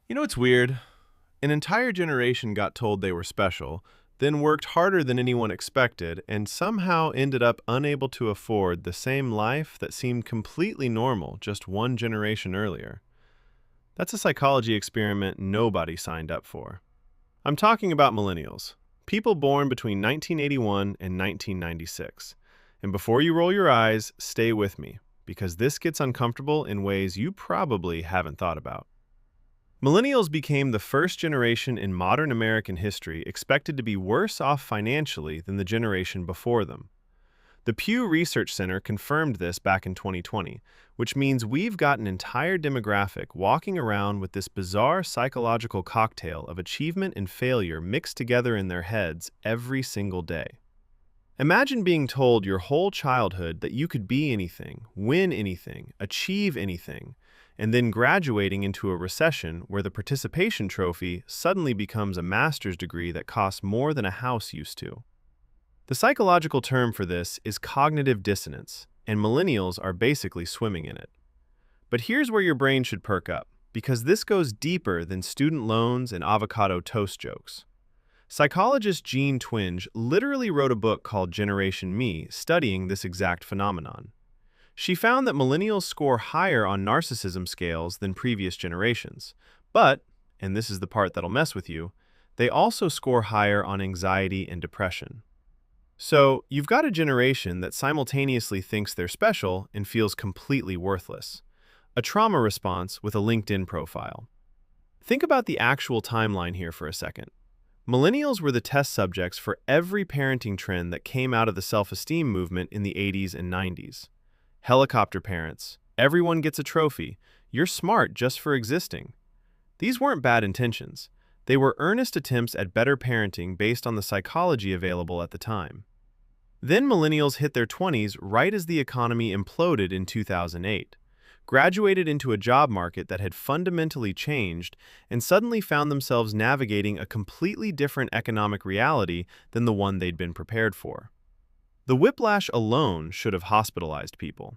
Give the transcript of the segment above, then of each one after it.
It's weird. An entire generation got told they were special, then worked harder than anyone expected, and somehow ended up unable to afford the same life that seemed completely normal just one generation earlier. That's a psychology experiment nobody signed up for. I'm talking about millennials, people born between 1981 and 1996. And before you roll your eyes, stay with me, because this gets uncomfortable in ways you probably haven't thought about. Millennials became the first generation in modern American history expected to be worse off financially than the generation before them. The Pew Research Center confirmed this back in 2020, which means we've got an entire demographic walking around with this bizarre psychological cocktail of achievement and failure mixed together in their heads every single day. Imagine being told your whole childhood that you could be anything, win anything, achieve anything, and then graduating into a recession where the participation trophy suddenly becomes a master's degree that costs more than a house used to. The psychological term for this is cognitive dissonance, and millennials are basically swimming in it. But here's where your brain should perk up, because this goes deeper than student loans and avocado toast jokes. Psychologist Jean Twenge literally wrote a book called Generation Me studying this exact phenomenon. She found that millennials score higher on narcissism scales than previous generations, but, and this is the part that'll mess with you, they also score higher on anxiety and depression. So, you've got a generation that simultaneously thinks they're special and feels completely worthless. A trauma response with a LinkedIn profile. Think about the actual timeline here for a second. Millennials were the test subjects for every parenting trend that came out of the self-esteem movement in the 80s and 90s. Helicopter parents, everyone gets a trophy, you're smart just for existing. These weren't bad intentions. They were earnest attempts at better parenting based on the psychology available at the time. Then millennials hit their 20s right as the economy imploded in 2008, graduated into a job market that had fundamentally changed, and suddenly found themselves navigating a completely different economic reality than the one they'd been prepared for. The whiplash alone should have hospitalized people.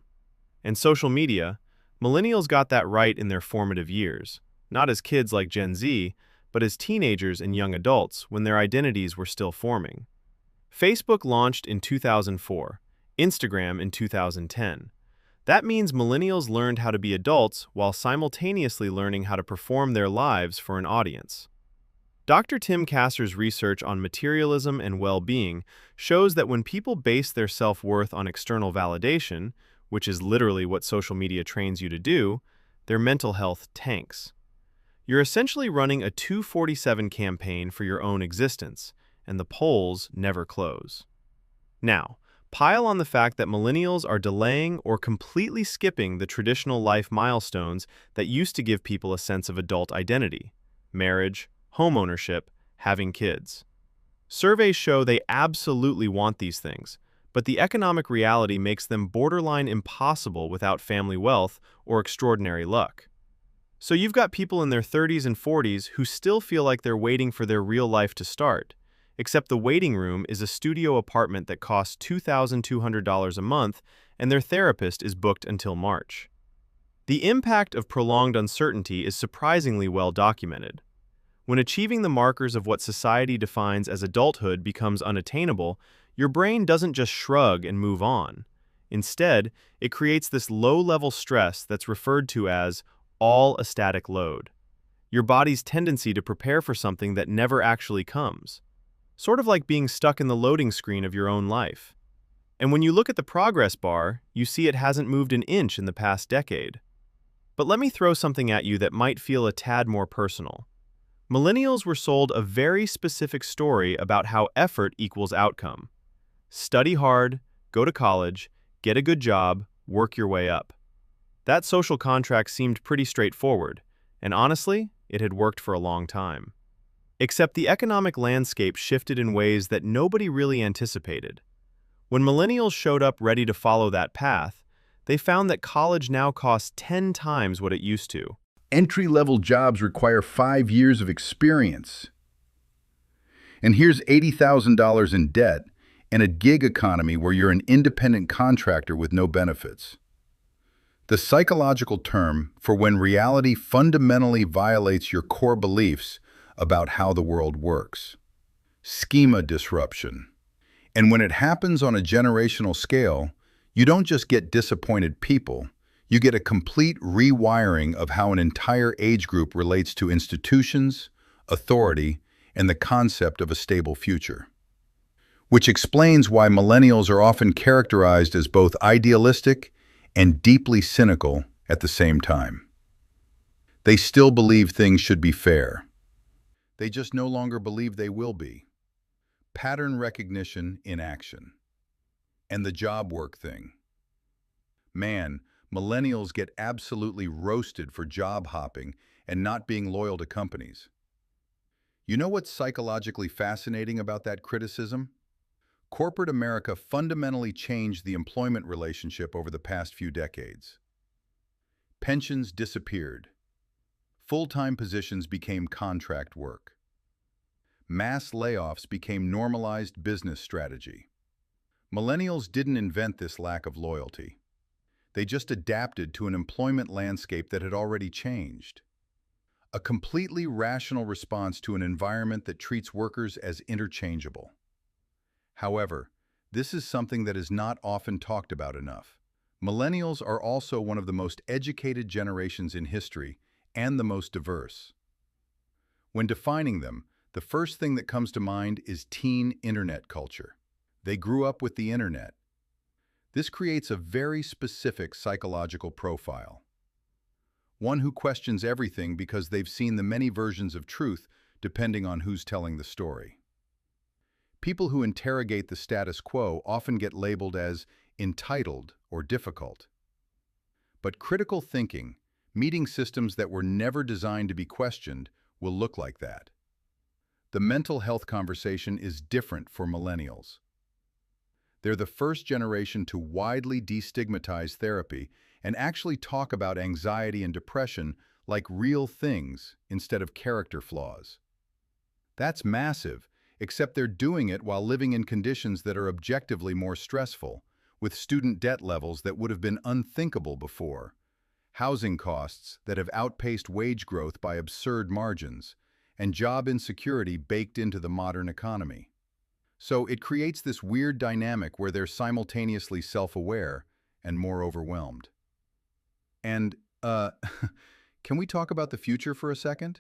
And social media, millennials got that right in their formative years, not as kids like Gen Z, but as teenagers and young adults when their identities were still forming. Facebook launched in 2004, Instagram in 2010. That means millennials learned how to be adults while simultaneously learning how to perform their lives for an audience. Dr. Tim Kasser's research on materialism and well-being shows that when people base their self-worth on external validation, which is literally what social media trains you to do, their mental health tanks. You're essentially running a 247 campaign for your own existence, and the polls never close. Now, pile on the fact that millennials are delaying or completely skipping the traditional life milestones that used to give people a sense of adult identity: marriage, homeownership, having kids. Surveys show they absolutely want these things, but the economic reality makes them borderline impossible without family wealth or extraordinary luck. So you've got people in their 30s and 40s who still feel like they're waiting for their real life to start, except the waiting room is a studio apartment that costs $2,200 a month and their therapist is booked until March. The impact of prolonged uncertainty is surprisingly well documented. When achieving the markers of what society defines as adulthood becomes unattainable, your brain doesn't just shrug and move on. Instead, it creates this low-level stress that's referred to as all-static load, your body's tendency to prepare for something that never actually comes, sort of like being stuck in the loading screen of your own life. And when you look at the progress bar, you see it hasn't moved an inch in the past decade. But let me throw something at you that might feel a tad more personal. Millennials were sold a very specific story about how effort equals outcome. Study hard, go to college, get a good job, work your way up. That social contract seemed pretty straightforward, and honestly, it had worked for a long time. Except the economic landscape shifted in ways that nobody really anticipated. When millennials showed up ready to follow that path, they found that college now costs 10 times what it used to. Entry-level jobs require 5 years of experience. And here's $80,000 in debt and a gig economy where you're an independent contractor with no benefits. The psychological term for when reality fundamentally violates your core beliefs about how the world works. Schema disruption. And when it happens on a generational scale, you don't just get disappointed people, you get a complete rewiring of how an entire age group relates to institutions, authority, and the concept of a stable future. Which explains why millennials are often characterized as both idealistic and deeply cynical at the same time. They still believe things should be fair. They just no longer believe they will be. Pattern recognition in action. And the job work thing. Man, millennials get absolutely roasted for job hopping and not being loyal to companies. You know what's psychologically fascinating about that criticism? Corporate America fundamentally changed the employment relationship over the past few decades. Pensions disappeared. Full-time positions became contract work. Mass layoffs became normalized business strategy. Millennials didn't invent this lack of loyalty. They just adapted to an employment landscape that had already changed. A completely rational response to an environment that treats workers as interchangeable. However, this is something that is not often talked about enough. Millennials are also one of the most educated generations in history and the most diverse. When defining them, the first thing that comes to mind is teen internet culture. They grew up with the internet. This creates a very specific psychological profile. One who questions everything because they've seen the many versions of truth depending on who's telling the story. People who interrogate the status quo often get labeled as entitled or difficult. But critical thinking, meeting systems that were never designed to be questioned, will look like that. The mental health conversation is different for millennials. They're the first generation to widely destigmatize therapy and actually talk about anxiety and depression like real things instead of character flaws. That's massive, except they're doing it while living in conditions that are objectively more stressful, with student debt levels that would have been unthinkable before, housing costs that have outpaced wage growth by absurd margins, and job insecurity baked into the modern economy. So it creates this weird dynamic where they're simultaneously self-aware and more overwhelmed. And, can we talk about the future for a second?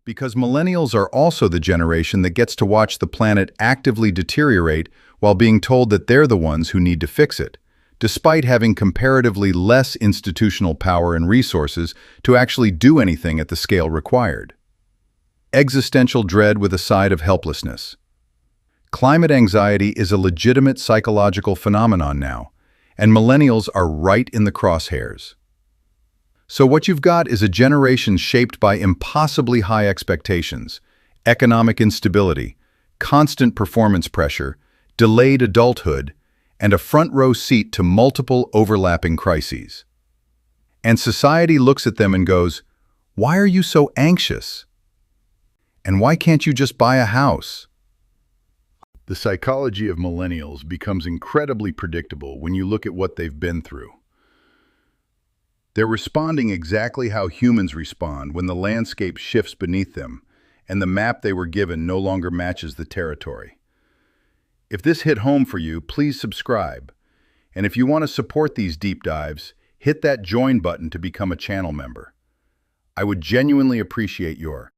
Because millennials are also the generation that gets to watch the planet actively deteriorate while being told that they're the ones who need to fix it, despite having comparatively less institutional power and resources to actually do anything at the scale required. Existential dread with a side of helplessness. Climate anxiety is a legitimate psychological phenomenon now, and millennials are right in the crosshairs. So what you've got is a generation shaped by impossibly high expectations, economic instability, constant performance pressure, delayed adulthood, and a front-row seat to multiple overlapping crises. And society looks at them and goes, "Why are you so anxious? And why can't you just buy a house?" The psychology of millennials becomes incredibly predictable when you look at what they've been through. They're responding exactly how humans respond when the landscape shifts beneath them and the map they were given no longer matches the territory. If this hit home for you, please subscribe. And if you want to support these deep dives, hit that join button to become a channel member. I would genuinely appreciate your